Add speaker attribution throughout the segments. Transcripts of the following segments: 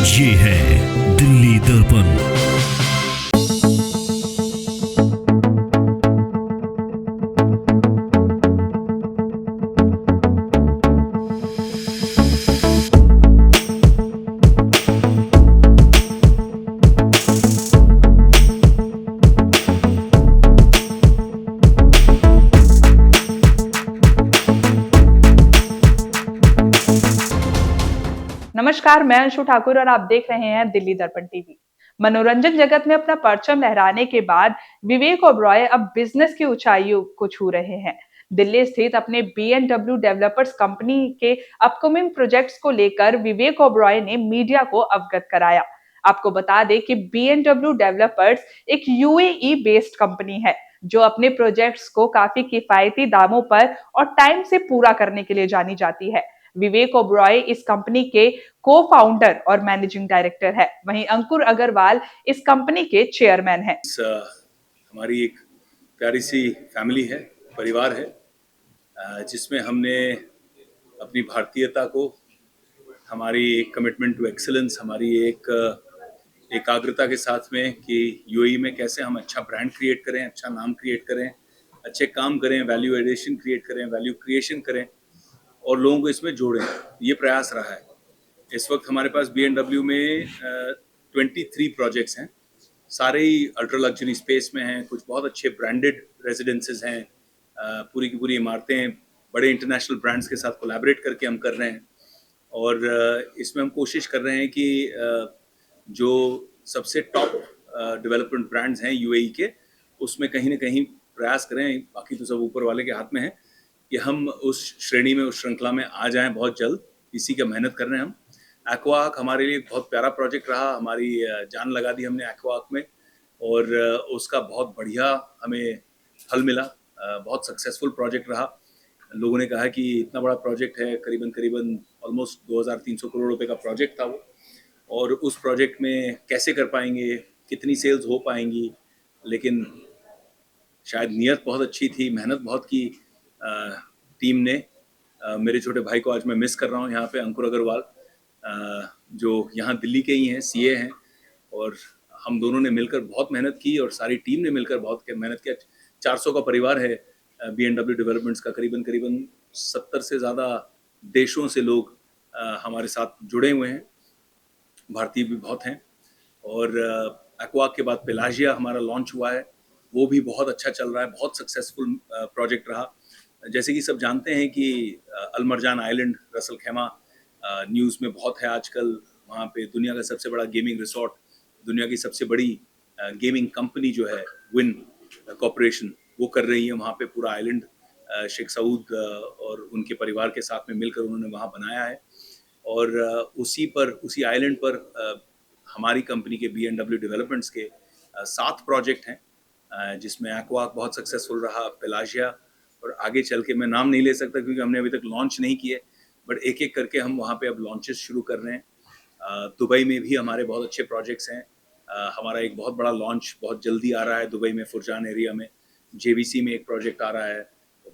Speaker 1: ये है दिल्ली दर्पण।
Speaker 2: नमस्कार, मैं अंशु ठाकुर और आप देख रहे हैं दिल्ली दर्पण टीवी। मनोरंजन जगत में अपना परचम लहराने के बाद विवेक ओबरॉय अब बिजनेस की ऊंचाइयों को छू रहे हैं। दिल्ली स्थित अपने B&W डेवलपर्स कंपनी के अपकमिंग प्रोजेक्ट्स को लेकर विवेक ओबरॉय ने मीडिया को अवगत कराया। आपको बता दें कि B&W डेवलपर्स एक UAE बेस्ड कंपनी है जो अपने प्रोजेक्ट्स को काफी किफायती दामों पर और टाइम से पूरा करने के लिए जानी जाती है। विवेक ओबरॉय इस कंपनी के को-फाउंडर और मैनेजिंग डायरेक्टर है। वहीं अंकुर अग्रवाल इस कंपनी के चेयरमैन हैं।
Speaker 3: हमारी एक प्यारी सी फैमिली है, परिवार है, जिसमें हमने अपनी भारतीयता को, हमारी एक कमिटमेंट टू एक्सीलेंस, हमारी एक एकाग्रता के साथ में कि यूएई में कैसे हम अच्छा ब्रांड क्रिएट करें, अच्छा नाम क्रिएट करें, अच्छे काम करें, वैल्यू एडिशन क्रिएट करें, वैल्यू क्रिएशन करें और लोगों को इसमें जोड़ें। ये प्रयास रहा है। इस वक्त हमारे पास B&W में 23 प्रोजेक्ट्स हैं। सारे ही अल्ट्रा लग्जरी स्पेस में हैं। कुछ बहुत अच्छे ब्रांडेड रेजिडेंसेस हैं। पूरी की पूरी इमारतें बड़े इंटरनेशनल ब्रांड्स के साथ कोलैबोरेट करके हम कर रहे हैं और इसमें हम कोशिश कर रहे हैं कि जो सबसे टॉप डेवलपमेंट ब्रांड्स हैं यूएई के, उसमें कहीं ना कहीं प्रयास करें, बाकी तो सब ऊपर वाले के हाथ में है, कि हम उस श्रेणी में, उस श्रृंखला में आ जाएं बहुत जल्द। इसी का मेहनत कर रहे हैं हम। एक्वाआर्क हमारे लिए बहुत प्यारा प्रोजेक्ट रहा। हमारी जान लगा दी हमने एक्वाआर्क में और उसका बहुत बढ़िया हमें फल मिला। बहुत सक्सेसफुल प्रोजेक्ट रहा। लोगों ने कहा कि इतना बड़ा प्रोजेक्ट है, करीबन करीबन ऑलमोस्ट 2300 करोड़ रुपए का प्रोजेक्ट था वो, और उस प्रोजेक्ट में कैसे कर पाएंगे, कितनी सेल्स हो पाएंगी। लेकिन शायद नीयत बहुत अच्छी थी, मेहनत बहुत की टीम ने। मेरे छोटे भाई को आज मैं मिस कर रहा हूँ यहाँ पे, अंकुर अग्रवाल, जो यहाँ दिल्ली के ही हैं, सीए हैं, और हम दोनों ने मिलकर बहुत मेहनत की और सारी टीम ने मिलकर बहुत मेहनत किया। 400 का परिवार है B&W डेवलपमेंट्स का। करीबन करीबन 70 से ज़्यादा देशों से लोग हमारे साथ जुड़े हुए हैं। भारतीय भी बहुत हैं। और एक्वाआर्क के बाद पेलाजिया हमारा लॉन्च हुआ है, वो भी बहुत अच्छा चल रहा है, बहुत सक्सेसफुल प्रोजेक्ट रहा। जैसे कि सब जानते हैं कि अलमरजान आइलैंड, रसल खैमा, न्यूज़ में बहुत है आजकल। वहाँ पे दुनिया का सबसे बड़ा गेमिंग रिसोर्ट, दुनिया की सबसे बड़ी गेमिंग कंपनी जो है विन कॉरपोरेशन, वो कर रही है वहाँ पे पूरा आइलैंड। शेख सऊद और उनके परिवार के साथ में मिलकर उन्होंने वहाँ बनाया है। और उसी आइलैंड पर हमारी कंपनी के B&W डेवलपमेंट्स के 7 प्रोजेक्ट हैं, जिसमें एक्वाआर्क बहुत सक्सेसफुल रहा, पेलाजिया, और आगे चल के मैं नाम नहीं ले सकता क्योंकि हमने अभी तक लॉन्च नहीं किए, बट एक एक करके हम वहाँ पे अब लॉन्चेस शुरू कर रहे हैं। दुबई में भी हमारे बहुत अच्छे प्रोजेक्ट्स हैं। हमारा एक बहुत बड़ा लॉन्च बहुत जल्दी आ रहा है दुबई में, फुरजान एरिया में। JVC में एक प्रोजेक्ट आ रहा है,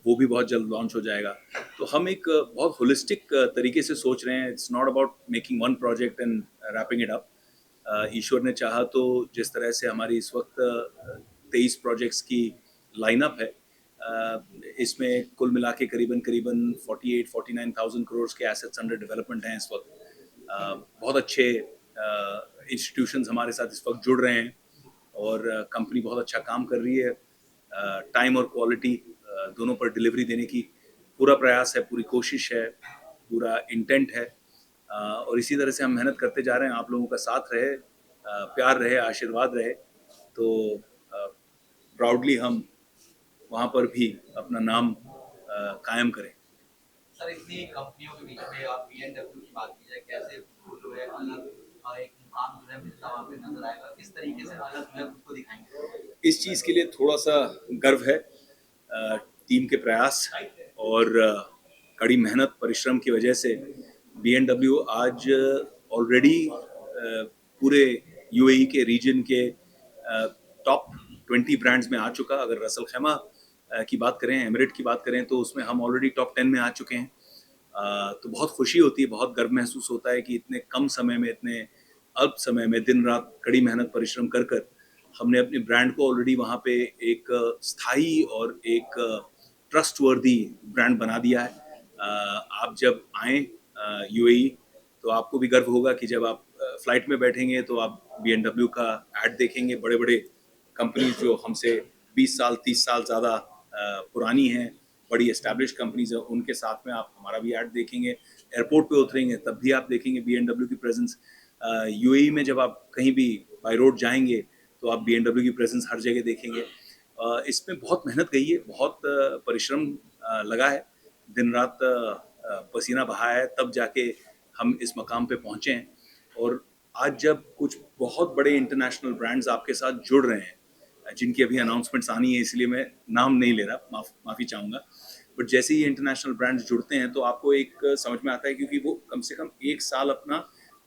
Speaker 3: वो भी बहुत जल्द लॉन्च हो जाएगा। तो हम एक बहुत होलिस्टिक तरीके से सोच रहे हैं। It's not about making one project and wrapping it up. ईश्वर ने चाहा तो जिस तरह से हमारी इस वक्त 23 प्रोजेक्ट्स की लाइनअप है, इसमें कुल मिला के करीबन करीबन 48-49,000 करोड़ के एसेट्स अंडर डेवलपमेंट हैं इस वक्त। बहुत अच्छे इंस्टीट्यूशंस हमारे साथ इस वक्त जुड़ रहे हैं और कंपनी बहुत अच्छा काम कर रही है। टाइम और क्वालिटी दोनों पर डिलीवरी देने की पूरा प्रयास है, पूरी कोशिश है, पूरा इंटेंट है। और इसी तरह से हम मेहनत करते जा रहे हैं। आप लोगों का साथ रहे, प्यार रहे, आशीर्वाद रहे, तो प्राउडली हम वहाँ पर भी अपना नाम कायम करें।
Speaker 4: सर, इतनी कंपनियों के बीच में आप B&W की बात की जाए, कैसे जो है अलग एक मुकाम जो है मिलता वहाँ पे नजर आएगा, किस तरीके से अलग जो है उसको दिखाएंगे?
Speaker 3: इस चीज़ के लिए थोड़ा सा गर्व है। टीम के प्रयास और कड़ी मेहनत, परिश्रम की वजह से B&W आज ऑलरेडी पूरे यूएई के रीजन के टॉप 20 ब्रांड्स में आ चुका। अगर रसल खैमा की बात करें, एमिरेट की बात करें, तो उसमें हम ऑलरेडी टॉप 10 में आ चुके हैं। तो बहुत खुशी होती है, बहुत गर्व महसूस होता है कि इतने कम समय में इतने अल्प समय में दिन रात कड़ी मेहनत परिश्रम कर कर हमने अपने ब्रांड को ऑलरेडी वहाँ पे एक स्थायी और एक ट्रस्टवर्दी ब्रांड बना दिया है। आप जब आएँ यूएई तो आपको भी गर्व होगा कि जब आप फ्लाइट में बैठेंगे तो आप BMW का ऐड देखेंगे। बड़े-बड़े कंपनीज जो हमसे 20 साल 30 साल ज़्यादा पुरानी हैं, बड़ी एस्टैब्लिश्ड कंपनीज हैं, उनके साथ में आप हमारा भी ऐड देखेंगे। एयरपोर्ट पे उतरेंगे तब भी आप देखेंगे BMW की प्रेजेंस। यूएई में जब आप कहीं भी बाय रोड जाएंगे तो आप BMW की प्रेजेंस हर जगह देखेंगे। इसमें बहुत मेहनत गई है, बहुत परिश्रम लगा है, दिन रात पसीना बहा है, तब जाके हम इस मकाम पे पहुँचे हैं। और आज जब कुछ बहुत बड़े इंटरनेशनल ब्रांड्स आपके साथ जुड़ रहे हैं, जिनकी अभी अनाउंसमेंट्स आनी है इसलिए मैं नाम नहीं ले रहा, माफ़ी चाहूँगा। बट जैसे ही इंटरनेशनल ब्रांड्स जुड़ते हैं तो आपको एक समझ में आता है, क्योंकि वो कम से कम 1 साल अपना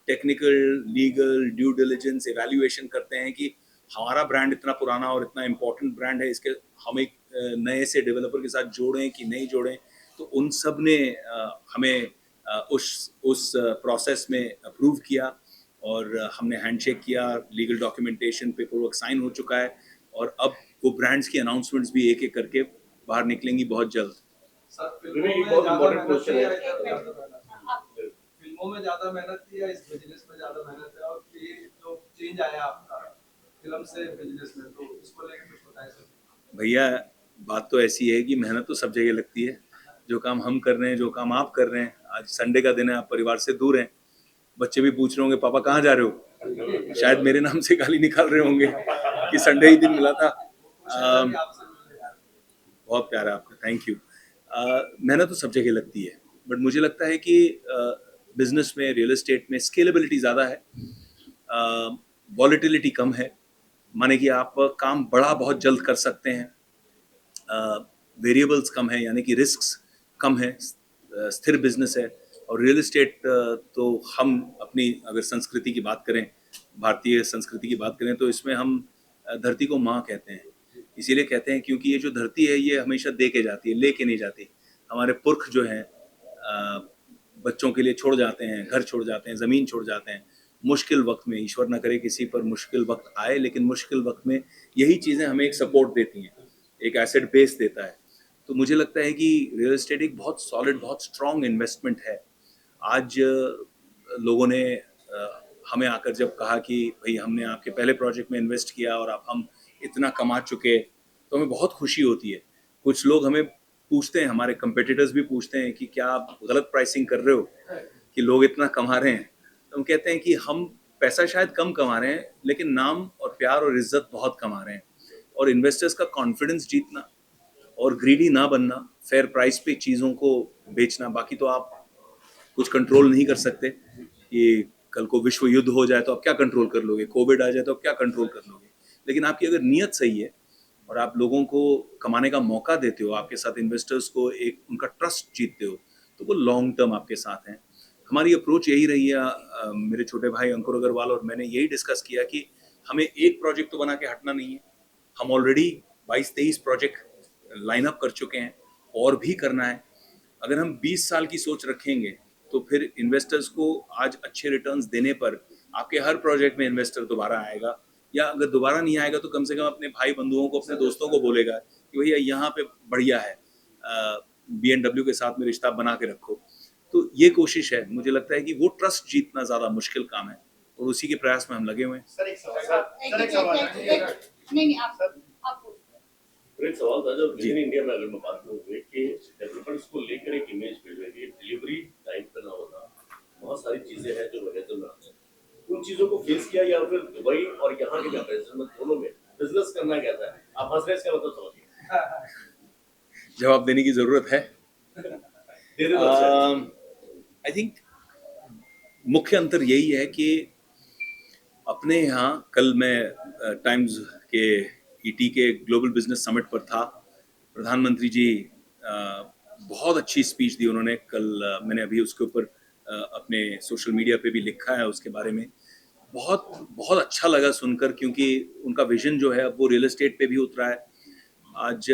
Speaker 3: technical, legal, due diligence, evaluation करते हैं कि हमारा ब्रांड इतना पुराना और इतना इम्पोर्टेंट ब्रांड है, इसके हम एक नए से डेवलपर के साथ जोड़ें कि नहीं जोड़ें। तो उन सब ने हमें उस प्रोसेस में अप्रूव किया और हमने हैंडशेक किया, legal documentation, paper work sign हो चुका है और अब वो ब्रांड्स की अनाउंसमेंट्स भी एक-एक करके बाहर निकलेंगी बहुत जल्द।
Speaker 4: सर, फिल्मों में ज़्यादा मेहनत थी या इस बिजनेस में ज़्यादा मेहनत है, और ये जो चेंज आया आपका फिल्म से बिजनेस में, तो इसको लेकर कुछ बताएं सर।
Speaker 3: भैया, बात तो ऐसी है कि मेहनत तो सब जगह लगती है। जो काम हम कर रहे हैं, जो काम आप कर रहे हैं, आज संडे का दिन है, आप परिवार से दूर हैं, बच्चे भी पूछ रहे होंगे पापा कहाँ जा रहे हो? शायद मेरे नाम से गाली निकाल रहे होंगे कि संडे ही दिन मिला था। बहुत प्यारा आपका, थैंक यू। मेहनत तो सब जगह लगती है, बट मुझे लगता है कि बिजनेस में, रियल एस्टेट में स्केलेबिलिटी ज़्यादा है, वॉलेटिलिटी कम है, माने कि आप काम बड़ा बहुत जल्द कर सकते हैं, वेरिएबल्स कम है, यानी कि रिस्क्स कम है, स्थिर बिजनेस है। और रियल एस्टेट तो हम अपनी अगर संस्कृति की बात करें, भारतीय संस्कृति की बात करें, तो इसमें हम धरती को माँ कहते हैं। इसीलिए कहते हैं क्योंकि ये जो धरती है ये हमेशा दे के जाती है, लेके नहीं जाती। हमारे पुरख जो हैं बच्चों के लिए छोड़ जाते हैं, घर छोड़ जाते हैं, ज़मीन छोड़ जाते हैं। मुश्किल वक्त में, ईश्वर ना करे किसी पर मुश्किल वक्त आए, लेकिन मुश्किल वक्त में यही चीज़ें हमें एक सपोर्ट देती हैं, एक एसेट बेस देता है। तो मुझे लगता है कि रियल एस्टेट एक बहुत सॉलिड, बहुत स्ट्रॉन्ग इन्वेस्टमेंट है। आज लोगों ने हमें आकर जब कहा कि भाई हमने आपके पहले प्रोजेक्ट में इन्वेस्ट किया और अब हम इतना कमा चुके, तो हमें बहुत खुशी होती है। कुछ लोग हमें पूछते हैं, हमारे कंपेटिटर्स भी पूछते हैं कि क्या आप गलत प्राइसिंग कर रहे हो कि लोग इतना कमा रहे हैं? तो हम कहते हैं कि हम पैसा शायद कम कमा रहे हैं, लेकिन नाम और प्यार और इज्जत बहुत कमा रहे हैं। और इन्वेस्टर्स का कॉन्फिडेंस जीतना और ग्रीडी ना बनना, फेयर प्राइस पे चीज़ों को बेचना। बाकी तो आप कुछ कंट्रोल नहीं कर सकते कि कल को विश्व युद्ध हो जाए तो आप क्या कंट्रोल कर लोगे, कोविड आ जाए तो आप क्या कंट्रोल कर लोगे। लेकिन आपकी अगर नीयत सही है और आप लोगों को कमाने का मौका देते हो, आपके साथ इन्वेस्टर्स को एक उनका ट्रस्ट जीतते हो, तो वो लॉन्ग टर्म आपके साथ हैं। हमारी अप्रोच यही रही है। मेरे छोटे भाई अंकुर अग्रवाल और मैंने यही डिस्कस किया कि हमें एक प्रोजेक्ट तो बना के हटना नहीं है। हम ऑलरेडी 22-23 प्रोजेक्ट लाइन अप कर चुके हैं और भी करना है। अगर हम 20 साल की सोच रखेंगे तो फिर इन्वेस्टर्स को आज अच्छे रिटर्न्स देने पर आपके हर प्रोजेक्ट में इन्वेस्टर दोबारा आएगा, या अगर दोबारा नहीं आएगा तो कम से कम अपने भाई बंधुओं को, अपने दोस्तों को बोलेगा कि भैया यहाँ पे बढ़िया है, BMW के साथ में रिश्ता बना के रखो। तो ये कोशिश है। मुझे लगता है कि वो ट्रस्ट जीतना ज़्यादा मुश्किल काम है और उसी के प्रयास में हम लगे हुए हैं।
Speaker 5: सर एक सवाल
Speaker 6: नहीं आप
Speaker 5: फिर एक सवाल था, जब
Speaker 3: जी।
Speaker 5: इन इंडिया में अगर मैं बात करूँ कि डेवलपर्स को लेकर एक इमेज बिल्ड हुई है, डिलीवरी टाइम पे ना होना, बहुत सारी चीजें हैं जो वजह में आती हैं। उन चीजों को फेस किया या फिर दुबई और यहाँ के कंपैरिजन में दोनों में बिजनेस करना कहता है, आप हंस रहे हैं, इसका मतलब समझिए।
Speaker 3: जवाब देने की जरूरत है।
Speaker 5: दे दे तो अच्छा।
Speaker 3: आई थिंक मुख्य अंतर यही है कि अपने यहाँ, कल मैं टाइम्स के ईटी के ग्लोबल बिजनेस समिट पर था, प्रधानमंत्री जी बहुत अच्छी स्पीच दी उन्होंने कल। मैंने अभी उसके ऊपर अपने सोशल मीडिया पे भी लिखा है उसके बारे में। बहुत बहुत अच्छा लगा सुनकर, क्योंकि उनका विजन जो है अब वो रियल एस्टेट पे भी उतरा है। आज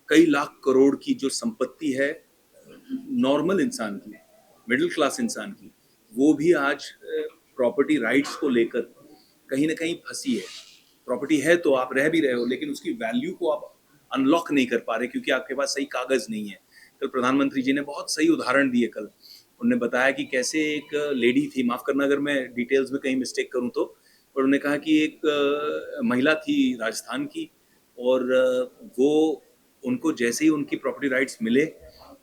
Speaker 3: कई लाख करोड़ की जो संपत्ति है नॉर्मल इंसान की, मिडिल क्लास इंसान की, वो भी आज प्रॉपर्टी राइट्स को लेकर कहीं ना कहीं फंसी है। प्रॉपर्टी है तो आप रह भी रहे हो, लेकिन उसकी वैल्यू को आप अनलॉक नहीं कर पा रहे क्योंकि आपके पास सही कागज नहीं है। कल प्रधानमंत्री जी ने बहुत सही उदाहरण दिए। कल उन्होंने बताया कि कैसे एक लेडी थी, माफ करना अगर मैं डिटेल्स में कहीं मिस्टेक करूं तो, पर उन्होंने कहा कि एक महिला थी राजस्थान की, और वो उनको जैसे ही उनकी प्रॉपर्टी राइट्स मिले,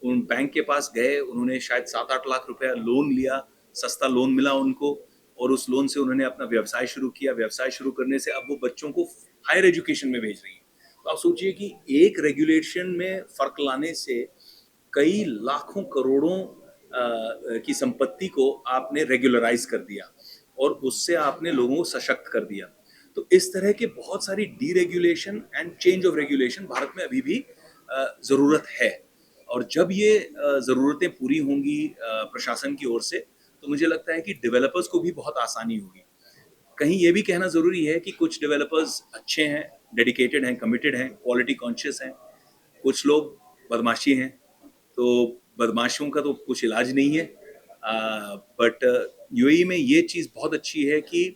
Speaker 3: उन बैंक के पास गए, उन्होंने शायद 7-8 लाख रुपया लोन लिया, सस्ता लोन मिला उनको, और उस लोन से उन्होंने अपना व्यवसाय शुरू किया। व्यवसाय शुरू करने से अब वो बच्चों को हायर एजुकेशन में भेज रही है। तो आप सोचिए कि एक रेगुलेशन में फर्क लाने से कई लाखों करोड़ों की संपत्ति को आपने रेगुलराइज कर दिया और उससे आपने लोगों को सशक्त कर दिया। तो इस तरह के बहुत सारी deregulation and change of regulation Bharat में अभी भी ज़रूरत है, और जब ये ज़रूरतें पूरी होंगी प्रशासन की ओर से, तो मुझे लगता है कि डेवलपर्स को भी बहुत आसानी होगी। कहीं ये भी कहना ज़रूरी है कि कुछ डेवलपर्स अच्छे हैं, डेडिकेटेड हैं, कमिटेड हैं, क्वालिटी कॉन्शियस हैं, कुछ लोग बदमाशी हैं, तो बदमाशियों का तो कुछ इलाज नहीं है। बट यूएई में ये चीज़ बहुत अच्छी है कि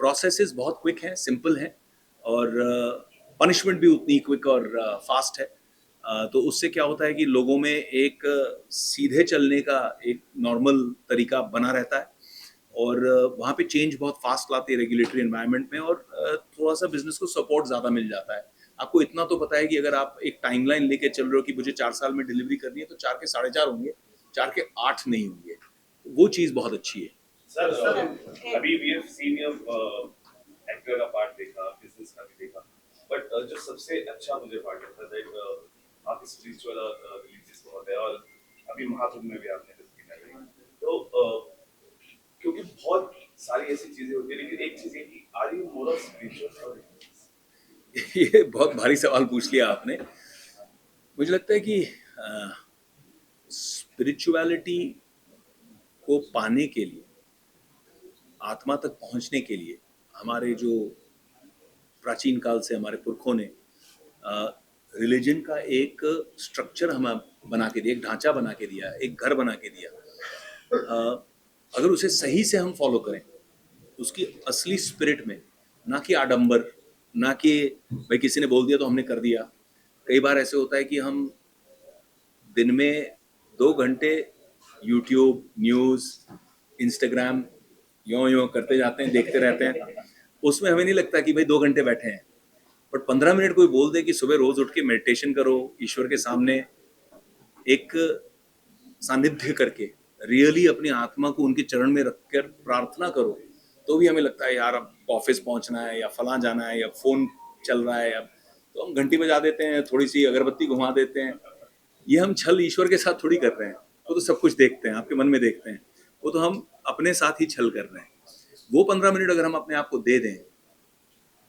Speaker 3: प्रोसेसेस बहुत क्विक हैं, सिंपल हैं, और पनिशमेंट भी उतनी क्विक और फास्ट है। तो उससे क्या होता है कि लोगों में एक सीधे चलने का एक नॉर्मल तरीका बना रहता है, और वहाँ पे चेंज बहुत फास्ट लाती है रेगुलेटरी एनवायरनमेंट में, और थोड़ा सा बिजनेस को सपोर्ट ज़्यादा मिल जाता है। आपको इतना तो पता है कि अगर आप एक टाइमलाइन लेके चल रहे हो कि मुझे 4 साल में डिलीवरी करनी है, तो 4 के 4.5 होंगे, 4 के 8 नहीं होंगे। तो वो चीज़ बहुत अच्छी है।
Speaker 5: सर अभी we have seen your actor का पार्ट देखा, बिजनेस का भी देखा, बट जो सबसे अच्छा मुझे पार्ट लगता है दैट आपकी स्पिरिचुअल रिलीजियस बहुत है, और अभी महाकुंभ में भी आपने डिस्कस करी। तो क्योंकि बहुत सारी ऐसी चीजें होती है, लेकिन एक चीज है कि are you more of spiritual और
Speaker 3: ये बहुत भारी सवाल पूछ लिया आपने। मुझे लगता है कि स्पिरिचुअलिटी को पाने के लिए, आत्मा तक पहुंचने के लिए, हमारे जो प्राचीन काल से हमारे पुरखों ने रिलीजन का एक स्ट्रक्चर हमें बना के दिया, एक ढांचा बना के दिया, एक घर बना के दिया। अगर उसे सही से हम फॉलो करें, उसकी असली स्पिरिट में, ना कि आडंबर, ना कि भाई किसी ने बोल दिया तो हमने कर दिया। कई बार ऐसे होता है कि हम दिन में 2 घंटे यूट्यूब, न्यूज़, इंस्टाग्राम यों करते जाते हैं, देखते रहते हैं। उसमें हमें नहीं लगता कि भाई 2 घंटे बैठे हैं, बट 15 मिनट कोई बोल दे कि सुबह रोज उठ के मेडिटेशन करो, ईश्वर के सामने एक सानिध्य करके रियली अपनी आत्मा को उनके चरण में रखकर प्रार्थना करो, तो भी हमें लगता है यार अब ऑफिस पहुंचना है, या फलां जाना है, या फोन चल रहा है, अब तो हम घंटी बजा देते हैं, थोड़ी सी अगरबत्ती घुमा देते हैं। ये हम छल ईश्वर के साथ थोड़ी कर रहे हैं। वो तो सब कुछ देखते हैं, आपके मन में देखते हैं, वो तो हम अपने साथ ही छल कर रहे हैं। वो 15 मिनट अगर हम अपने आप को दे दें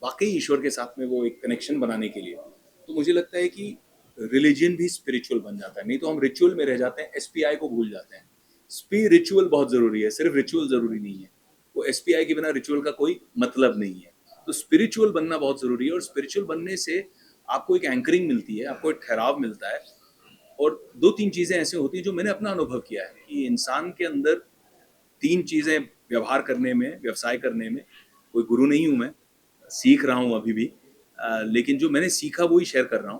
Speaker 3: वाकई ईश्वर के साथ में वो एक कनेक्शन बनाने के लिए, तो मुझे लगता है कि रिलीजन भी स्पिरिचुअल बन जाता है। नहीं तो हम रिचुअल में रह जाते हैं, एसपीआई को भूल जाते हैं। स्पिरिचुअल बहुत जरूरी है, सिर्फ रिचुअल जरूरी नहीं है। वो एसपीआई के बिना रिचुअल का कोई मतलब नहीं है। तो स्पिरिचुअल बनना बहुत जरूरी है, और स्पिरिचुअल बनने से आपको एक एंकरिंग मिलती है, आपको एक ठहराव मिलता है। और 2-3 चीजें ऐसी होती हैं जो मैंने अपना अनुभव किया है कि इंसान के अंदर 3 चीजें व्यवहार करने में, व्यवसाय करने में, कोई गुरु नहीं हूं मैं, सीख रहा हूं अभी भी, लेकिन जो मैंने सीखा वही शेयर कर रहा हूं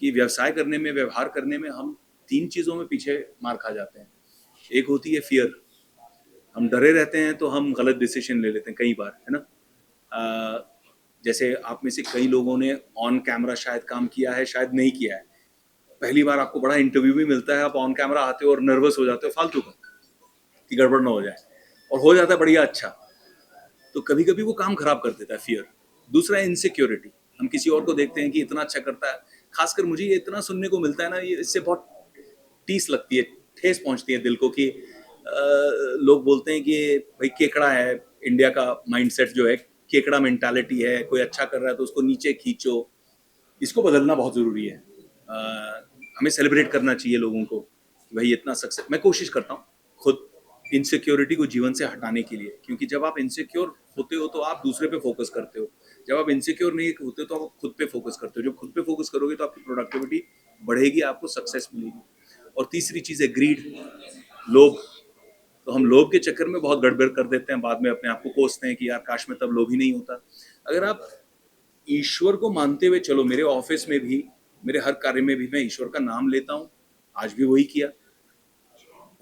Speaker 3: कि व्यवसाय करने में, व्यवहार करने में हम 3 चीजों में पीछे मार खा जाते हैं। एक होती है फियर, हम डरे रहते हैं तो हम गलत डिसीजन ले लेते हैं कई बार, है ना। जैसे आप में से कई लोगों ने ऑन कैमरा शायद काम किया है, शायद नहीं किया है। पहली बार आपको बड़ा इंटरव्यू भी मिलता है, आप ऑन कैमरा आते हो और नर्वस हो जाते हो फालतू का कि गड़बड़ ना हो जाए, और हो जाता है बढ़िया अच्छा। तो कभी कभी वो काम खराब कर देता है फियर। दूसरा है इनसिक्योरिटी, हम किसी और को देखते हैं कि इतना अच्छा करता है, खासकर मुझे ये इतना सुनने को मिलता है ना, ये इससे बहुत टीस लगती है, ठेस पहुंचती है दिल को कि लोग बोलते हैं कि भाई केकड़ा है, इंडिया का माइंडसेट जो है केकड़ा मेंटालिटी है, कोई अच्छा कर रहा है तो उसको नीचे खींचो। इसको बदलना बहुत जरूरी है। हमें सेलिब्रेट करना चाहिए लोगों को कि भाई इतना सक्सेस। मैं कोशिश करता हूँ खुद इनसिक्योरिटी को जीवन से हटाने के लिए, क्योंकि जब आप इनसिक्योर होते हो तो आप दूसरे पे फोकस करते हो, जब आप इनसिक्योर नहीं होते तो आप खुद पे फोकस करते हो। जब खुद पे फोकस करोगे तो आपकी प्रोडक्टिविटी बढ़ेगी, आपको सक्सेस मिलेगी। और तीसरी चीज है ग्रीड, लोभ। तो हम लोभ के चक्कर में बहुत गड़बड़ कर देते हैं, बाद में अपने आप को कोसते हैं कि यार काश मैं तब लोभी नहीं होता। अगर आप ईश्वर को मानते हुए चलो, मेरे ऑफिस में भी, मेरे हर कार्य में भी मैं ईश्वर का नाम लेता हूँ, आज भी वही किया।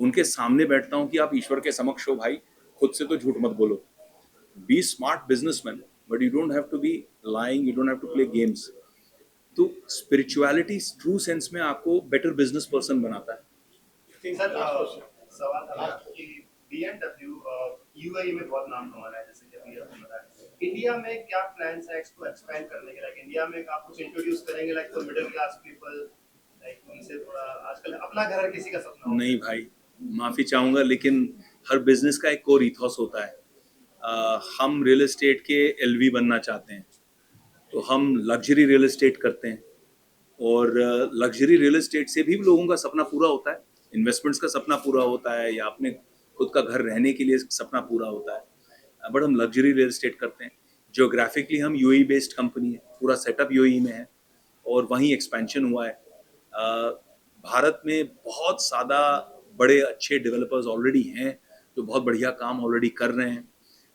Speaker 3: उनके सामने बैठता हूँ कि आप ईश्वर के समक्ष हो भाई, खुद से तो झूठ मत बोलो। Be smart businessman, but you don't have to be lying, you don't have to play games. तो स्पिरिचुअलिटी ट्रू सेंस में आपको बेटर बिजनेस पर्सन बनाता है।
Speaker 6: सर सवाल था कि BMW यूएई में बहुत नाम कमा रहा है, जैसे कि अभी आपने बताया। इंडिया में क्या प्लान्स है इसको एक्सपेंड करने के? लाइक इंडिया में आप कुछ इंट्रोड्यूस करेंगे, like for middle class people, like उनसे थोड़ा, आजकल अपना घर किसी का सपना होता है।
Speaker 3: नहीं भाई, माफी चाहूंगा, लेकिन हर बिजनेस का एक कोर इथॉस होता है। हम रियल एस्टेट के एलवी बनना चाहते हैं, तो हम लग्जरी रियल एस्टेट करते हैं, और लग्जरी रियल एस्टेट से भी लोगों का सपना पूरा होता है, इन्वेस्टमेंट्स का सपना पूरा होता है, या अपने खुद का घर रहने के लिए सपना पूरा होता है। बट हम लग्जरी रियल एस्टेट करते हैं। जियोग्राफिकली हम यूएई बेस्ड कंपनी है, पूरा सेटअप यूएई में है और वहीं एक्सपेंशन हुआ है। भारत में बहुत ज़्यादा बड़े अच्छे डेवलपर्स ऑलरेडी हैं जो बहुत बढ़िया काम ऑलरेडी कर रहे हैं।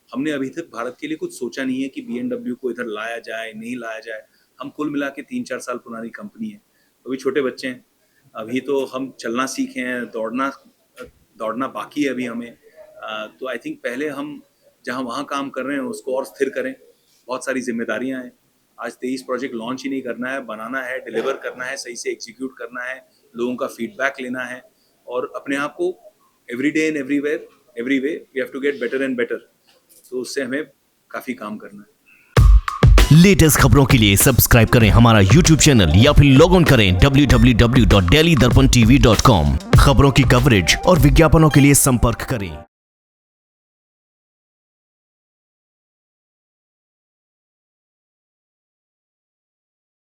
Speaker 3: हमने अभी तक भारत के लिए कुछ सोचा नहीं है कि BMW को इधर लाया जाए, नहीं लाया जाए। हम कुल मिला के 3-4 साल पुरानी कंपनी है, अभी छोटे बच्चे हैं, अभी तो हम चलना सीखे हैं, दौड़ना बाकी है अभी हमें। तो आई थिंक पहले हम जहाँ वहाँ काम कर रहे हैं उसको और स्थिर करें। बहुत सारी जिम्मेदारियाँ हैं। आज 23 प्रोजेक्ट लॉन्च ही नहीं करना है, बनाना है, डिलीवर करना है, सही से एग्जीक्यूट करना है, लोगों का फीडबैक लेना है, और अपने आप को every day and everywhere, every way we have to get better and better. तो उससे हमें काफ़ी काम करना है।
Speaker 1: लेटेस्ट खबरों के लिए सब्सक्राइब करें हमारा YouTube चैनल या फिर लॉग ऑन करें www.delhidarpantv.com। खबरों की कवरेज और विज्ञापनों के लिए संपर्क करें।